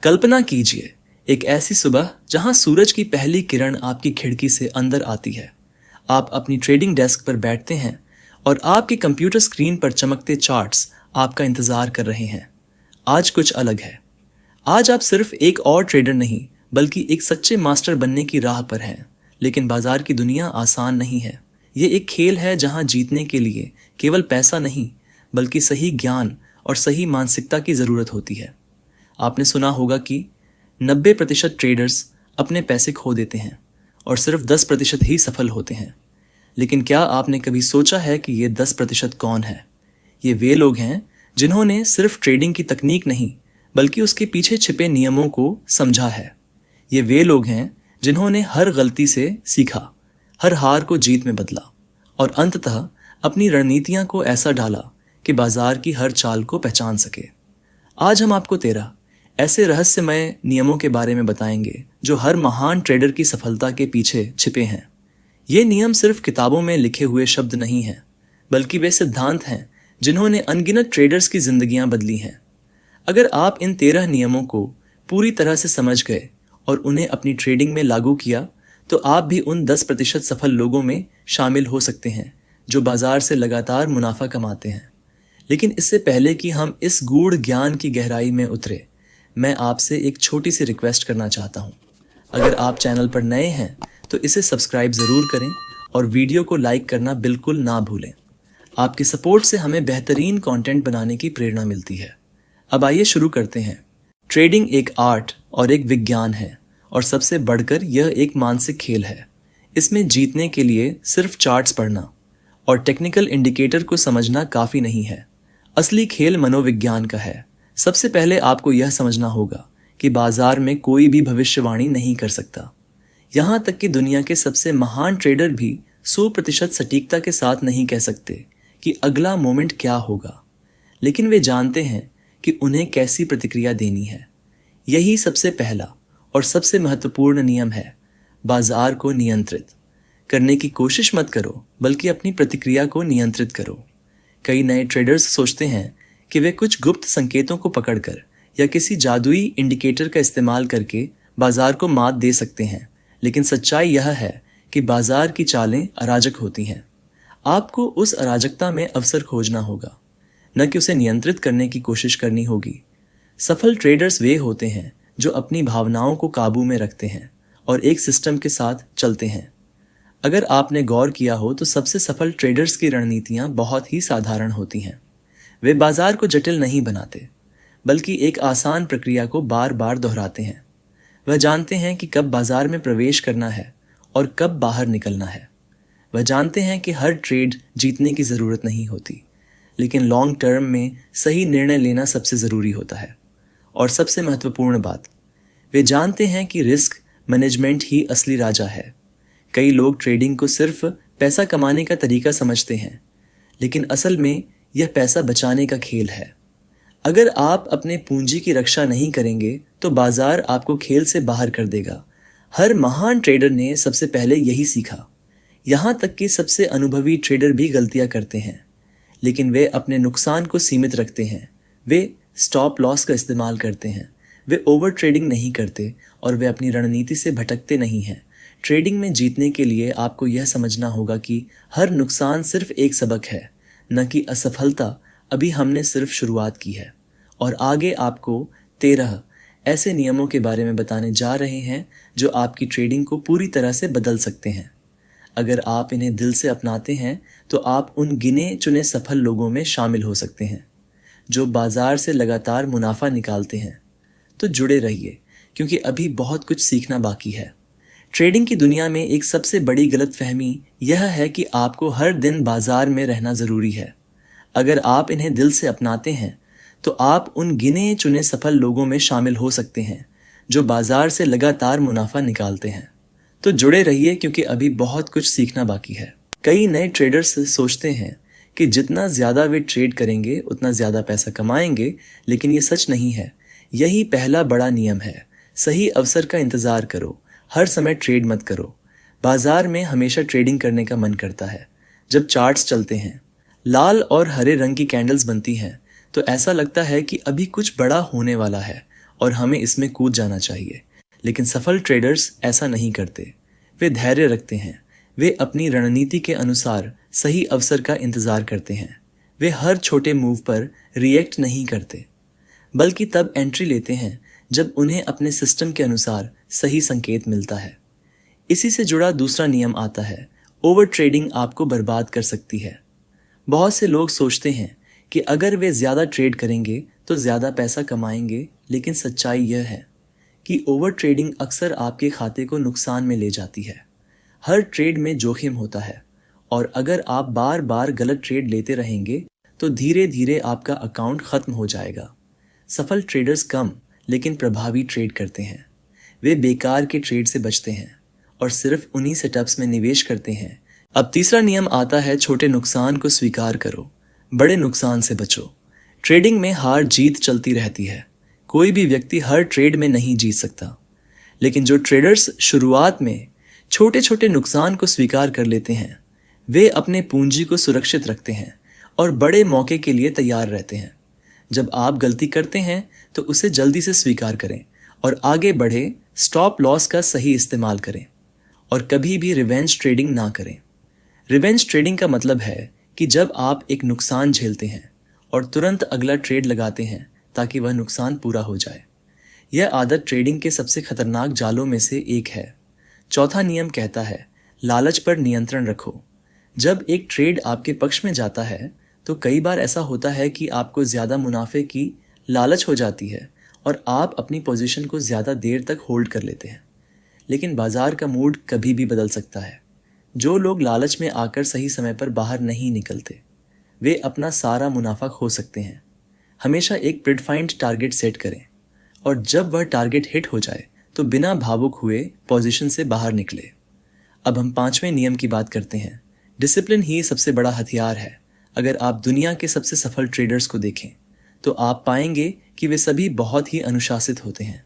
कल्पना कीजिए एक ऐसी सुबह जहां सूरज की पहली किरण आपकी खिड़की से अंदर आती है। आप अपनी ट्रेडिंग डेस्क पर बैठते हैं और आपके कंप्यूटर स्क्रीन पर चमकते चार्ट्स आपका इंतजार कर रहे हैं। आज कुछ अलग है। आज आप सिर्फ एक और ट्रेडर नहीं बल्कि एक सच्चे मास्टर बनने की राह पर हैं। लेकिन बाजार की दुनिया आसान नहीं है। ये एक खेल है जहां जीतने के लिए केवल पैसा नहीं बल्कि सही ज्ञान और सही मानसिकता की ज़रूरत होती है। आपने सुना होगा कि 90% ट्रेडर्स अपने पैसे खो देते हैं और सिर्फ 10% ही सफल होते हैं। लेकिन क्या आपने कभी सोचा है कि ये 10% कौन है? ये वे लोग हैं जिन्होंने सिर्फ ट्रेडिंग की तकनीक नहीं बल्कि उसके पीछे छिपे नियमों को समझा है। ये वे लोग हैं जिन्होंने हर गलती से सीखा, हर हार को जीत में बदला और अंततः अपनी रणनीतियां को ऐसा डाला कि बाजार की हर चाल को पहचान सके। आज हम आपको 13 ऐसे रहस्यमय नियमों के बारे में बताएंगे जो हर महान ट्रेडर की सफलता के पीछे छिपे हैं। ये नियम सिर्फ किताबों में लिखे हुए शब्द नहीं हैं, बल्कि वे सिद्धांत हैं जिन्होंने अनगिनत ट्रेडर्स की जिंदगियां बदली हैं। अगर आप इन 13 नियमों को पूरी तरह से समझ गए और उन्हें अपनी ट्रेडिंग में लागू किया तो आप भी उन 10% सफल लोगों में शामिल हो सकते हैं जो बाजार से लगातार मुनाफा कमाते हैं। लेकिन इससे पहले कि हम इस गूढ़ ज्ञान की गहराई में उतरे, मैं आपसे एक छोटी सी रिक्वेस्ट करना चाहता हूँ। अगर आप चैनल पर नए हैं तो इसे सब्सक्राइब ज़रूर करें और वीडियो को लाइक करना बिल्कुल ना भूलें। आपके सपोर्ट से हमें बेहतरीन कंटेंट बनाने की प्रेरणा मिलती है। अब आइए शुरू करते हैं। ट्रेडिंग एक आर्ट और एक विज्ञान है और सबसे बढ़कर यह एक मानसिक खेल है। इसमें जीतने के लिए सिर्फ चार्ट्स पढ़ना और टेक्निकल इंडिकेटर को समझना काफ़ी नहीं है। असली खेल मनोविज्ञान का है। सबसे पहले आपको यह समझना होगा कि बाजार में कोई भी भविष्यवाणी नहीं कर सकता। यहाँ तक कि दुनिया के सबसे महान ट्रेडर भी 100% सटीकता के साथ नहीं कह सकते कि अगला मोमेंट क्या होगा। लेकिन वे जानते हैं कि उन्हें कैसी प्रतिक्रिया देनी है। यही सबसे पहला और सबसे महत्वपूर्ण नियम है। बाजार को नियंत्रित करने की कोशिश मत करो, बल्कि अपनी प्रतिक्रिया को नियंत्रित करो। कई नए ट्रेडर्स सोचते हैं कि वे कुछ गुप्त संकेतों को पकड़कर या किसी जादुई इंडिकेटर का इस्तेमाल करके बाजार को मात दे सकते हैं। लेकिन सच्चाई यह है कि बाजार की चालें अराजक होती हैं। आपको उस अराजकता में अवसर खोजना होगा, न कि उसे नियंत्रित करने की कोशिश करनी होगी। सफल ट्रेडर्स वे होते हैं जो अपनी भावनाओं को काबू में रखते हैं और एक सिस्टम के साथ चलते हैं। अगर आपने गौर किया हो तो सबसे सफल ट्रेडर्स की रणनीतियां बहुत ही साधारण होती हैं। वे बाजार को जटिल नहीं बनाते, बल्कि एक आसान प्रक्रिया को बार बार दोहराते हैं। वह जानते हैं कि कब बाजार में प्रवेश करना है और कब बाहर निकलना है। वह जानते हैं कि हर ट्रेड जीतने की ज़रूरत नहीं होती, लेकिन लॉन्ग टर्म में सही निर्णय लेना सबसे ज़रूरी होता है। और सबसे महत्वपूर्ण बात, वे जानते हैं कि रिस्क मैनेजमेंट ही असली राजा है। कई लोग ट्रेडिंग को सिर्फ पैसा कमाने का तरीका समझते हैं, लेकिन असल में यह पैसा बचाने का खेल है। अगर आप अपने पूंजी की रक्षा नहीं करेंगे तो बाजार आपको खेल से बाहर कर देगा। हर महान ट्रेडर ने सबसे पहले यही सीखा। यहाँ तक कि सबसे अनुभवी ट्रेडर भी गलतियाँ करते हैं, लेकिन वे अपने नुकसान को सीमित रखते हैं। वे स्टॉप लॉस का इस्तेमाल करते हैं। वे ओवर ट्रेडिंग नहीं करते और वे अपनी रणनीति से भटकते नहीं हैं। ट्रेडिंग में जीतने के लिए आपको यह समझना होगा कि हर नुकसान सिर्फ एक सबक है, न कि असफलता। अभी हमने सिर्फ शुरुआत की है और आगे आपको 13 ऐसे नियमों के बारे में बताने जा रहे हैं जो आपकी ट्रेडिंग को पूरी तरह से बदल सकते हैं। अगर आप इन्हें दिल से अपनाते हैं तो आप उन गिने चुने सफल लोगों में शामिल हो सकते हैं जो बाजार से लगातार मुनाफा निकालते हैं। तो जुड़े रहिए, क्योंकि अभी बहुत कुछ सीखना बाकी है। ट्रेडिंग की दुनिया में एक सबसे बड़ी गलतफहमी यह है कि आपको हर दिन बाजार में रहना ज़रूरी है। अगर आप इन्हें दिल से अपनाते हैं तो आप उन गिने चुने सफल लोगों में शामिल हो सकते हैं जो बाजार से लगातार मुनाफा निकालते हैं। तो जुड़े रहिए, क्योंकि अभी बहुत कुछ सीखना बाकी है। कई नए ट्रेडर्स सोचते हैं कि जितना ज़्यादा वे ट्रेड करेंगे उतना ज़्यादा पैसा कमाएंगे, लेकिन ये सच नहीं है। यही पहला बड़ा नियम है। सही अवसर का इंतज़ार करो, हर समय ट्रेड मत करो। बाजार में हमेशा ट्रेडिंग करने का मन करता है जब चार्ट्स चलते हैं, लाल और हरे रंग की कैंडल्स बनती हैं, तो ऐसा लगता है कि अभी कुछ बड़ा होने वाला है और हमें इसमें कूद जाना चाहिए। लेकिन सफल ट्रेडर्स ऐसा नहीं करते। वे धैर्य रखते हैं। वे अपनी रणनीति के अनुसार सही अवसर का इंतजार करते हैं। वे हर छोटे मूव पर रिएक्ट नहीं करते, बल्कि तब एंट्री लेते हैं जब उन्हें अपने सिस्टम के अनुसार सही संकेत मिलता है। इसी से जुड़ा दूसरा नियम आता है, ओवर ट्रेडिंग आपको बर्बाद कर सकती है। बहुत से लोग सोचते हैं कि अगर वे ज़्यादा ट्रेड करेंगे तो ज़्यादा पैसा कमाएंगे, लेकिन सच्चाई यह है कि ओवर ट्रेडिंग अक्सर आपके खाते को नुकसान में ले जाती है। हर ट्रेड में जोखिम होता है, और अगर आप बार बार गलत ट्रेड लेते रहेंगे तो धीरे धीरे आपका अकाउंट ख़त्म हो जाएगा। सफल ट्रेडर्स कम लेकिन प्रभावी ट्रेड करते हैं। वे बेकार के ट्रेड से बचते हैं और सिर्फ उन्हीं सेटअप्स में निवेश करते हैं। अब तीसरा नियम आता है, छोटे नुकसान को स्वीकार करो, बड़े नुकसान से बचो। ट्रेडिंग में हार जीत चलती रहती है। कोई भी व्यक्ति हर ट्रेड में नहीं जीत सकता, लेकिन जो ट्रेडर्स शुरुआत में छोटे छोटे नुकसान को स्वीकार कर लेते हैं, वे अपने पूंजी को सुरक्षित रखते हैं और बड़े मौके के लिए तैयार रहते हैं। जब आप गलती करते हैं तो उसे जल्दी से स्वीकार करें और आगे बढ़े। स्टॉप लॉस का सही इस्तेमाल करें और कभी भी रिवेंज ट्रेडिंग ना करें। रिवेंज ट्रेडिंग का मतलब है कि जब आप एक नुकसान झेलते हैं और तुरंत अगला ट्रेड लगाते हैं ताकि वह नुकसान पूरा हो जाए। यह आदत ट्रेडिंग के सबसे खतरनाक जालों में से एक है। चौथा नियम कहता है, लालच पर नियंत्रण रखो। जब एक ट्रेड आपके पक्ष में जाता है तो कई बार ऐसा होता है कि आपको ज़्यादा मुनाफे की लालच हो जाती है और आप अपनी पोजीशन को ज़्यादा देर तक होल्ड कर लेते हैं। लेकिन बाजार का मूड कभी भी बदल सकता है। जो लोग लालच में आकर सही समय पर बाहर नहीं निकलते, वे अपना सारा मुनाफा खो सकते हैं। हमेशा एक प्रीडिफाइंड टारगेट सेट करें और जब वह टारगेट हिट हो जाए तो बिना भावुक हुए पोजीशन से बाहर निकले। अब हम पांचवें नियम की बात करते हैं। डिसिप्लिन ही सबसे बड़ा हथियार है। अगर आप दुनिया के सबसे सफल ट्रेडर्स को देखें तो आप पाएंगे कि वे सभी बहुत ही अनुशासित होते हैं।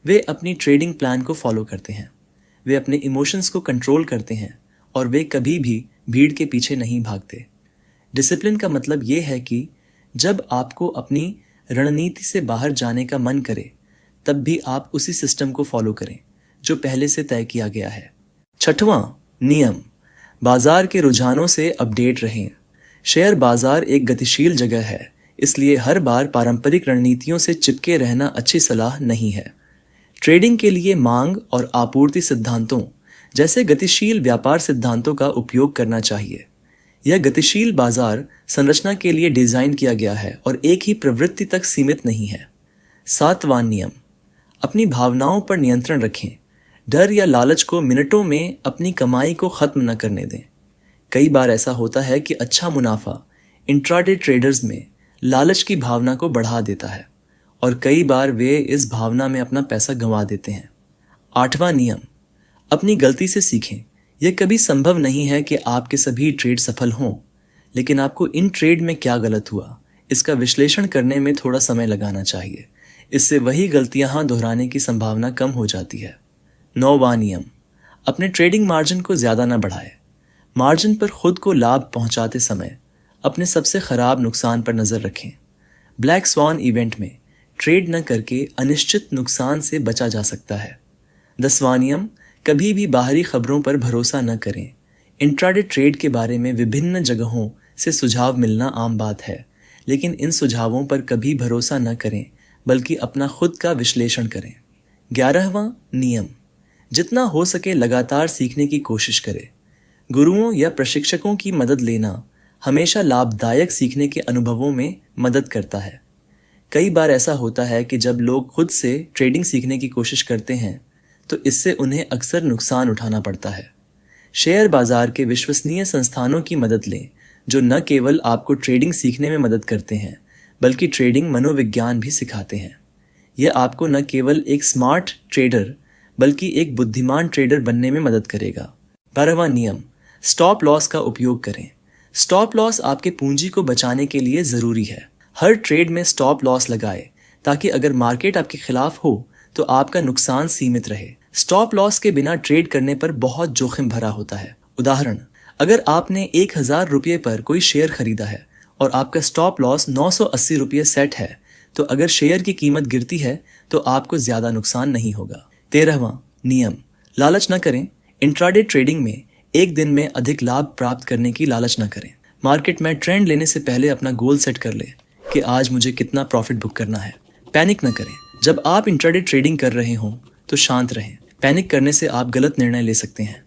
वे अपनी ट्रेडिंग प्लान को फॉलो करते हैं, वे अपने इमोशंस को कंट्रोल करते हैं और वे कभी भी भीड़ के पीछे नहीं भागते। डिसिप्लिन का मतलब ये है कि जब आपको अपनी रणनीति से बाहर जाने का मन करे तब भी आप उसी सिस्टम को फॉलो करें जो पहले से तय किया गया है। छठवां नियम, बाजार के रुझानों से अपडेट रहें। शेयर बाजार एक गतिशील जगह है, इसलिए हर बार पारंपरिक रणनीतियों से चिपके रहना अच्छी सलाह नहीं है। ट्रेडिंग के लिए मांग और आपूर्ति सिद्धांतों जैसे गतिशील व्यापार सिद्धांतों का उपयोग करना चाहिए। यह गतिशील बाजार संरचना के लिए डिजाइन किया गया है और एक ही प्रवृत्ति तक सीमित नहीं है। सातवां नियम, अपनी भावनाओं पर नियंत्रण रखें। डर या लालच को मिनटों में अपनी कमाई को खत्म न करने दें। कई बार ऐसा होता है कि अच्छा मुनाफा इंट्राडे ट्रेडर्स में लालच की भावना को बढ़ा देता है और कई बार वे इस भावना में अपना पैसा गंवा देते हैं। आठवां नियम, अपनी गलती से सीखें। यह कभी संभव नहीं है कि आपके सभी ट्रेड सफल हों, लेकिन आपको इन ट्रेड में क्या गलत हुआ इसका विश्लेषण करने में थोड़ा समय लगाना चाहिए। इससे वही गलतियां दोहराने की संभावना कम हो जाती है। नौवां नियम, अपने ट्रेडिंग मार्जिन को ज़्यादा न बढ़ाएं। मार्जिन पर खुद को लाभ पहुंचाते समय अपने सबसे खराब नुकसान पर नज़र रखें। ब्लैक स्वान इवेंट में ट्रेड न करके अनिश्चित नुकसान से बचा जा सकता है। 10वां नियम, कभी भी बाहरी खबरों पर भरोसा न करें। इंट्राडे ट्रेड के बारे में विभिन्न जगहों से सुझाव मिलना आम बात है, लेकिन इन सुझावों पर कभी भरोसा न करें बल्कि अपना खुद का विश्लेषण करें। 11वां नियम, जितना हो सके लगातार सीखने की कोशिश करें। गुरुओं या प्रशिक्षकों की मदद लेना हमेशा लाभदायक सीखने के अनुभवों में मदद करता है। कई बार ऐसा होता है कि जब लोग खुद से ट्रेडिंग सीखने की कोशिश करते हैं तो इससे उन्हें अक्सर नुकसान उठाना पड़ता है। शेयर बाजार के विश्वसनीय संस्थानों की मदद लें जो न केवल आपको ट्रेडिंग सीखने में मदद करते हैं बल्कि ट्रेडिंग मनोविज्ञान भी सिखाते हैं। यह आपको न केवल एक स्मार्ट ट्रेडर बल्कि एक बुद्धिमान ट्रेडर बनने में मदद करेगा। 12वां नियम, स्टॉप लॉस का उपयोग करें। स्टॉप लॉस आपके पूंजी को बचाने के लिए ज़रूरी है। हर ट्रेड में स्टॉप लॉस लगाए ताकि अगर मार्केट आपके खिलाफ हो तो आपका नुकसान सीमित रहे। स्टॉप लॉस के बिना ट्रेड करने पर बहुत जोखिम भरा होता है। उदाहरण, अगर आपने 1000 रुपये पर कोई शेयर खरीदा है और आपका स्टॉप लॉस 980 रुपये सेट है, तो अगर शेयर की कीमत गिरती है तो आपको ज्यादा नुकसान नहीं होगा। 13वां नियम, लालच न करें। इंट्राडे ट्रेडिंग में एक दिन में अधिक लाभ प्राप्त करने की लालच न करें। मार्केट में ट्रेंड लेने से पहले अपना गोल सेट कर ले कि आज मुझे कितना प्रॉफिट बुक करना है। पैनिक न करें। जब आप इंट्राडे ट्रेडिंग कर रहे हों तो शांत रहें। पैनिक करने से आप गलत निर्णय ले सकते हैं।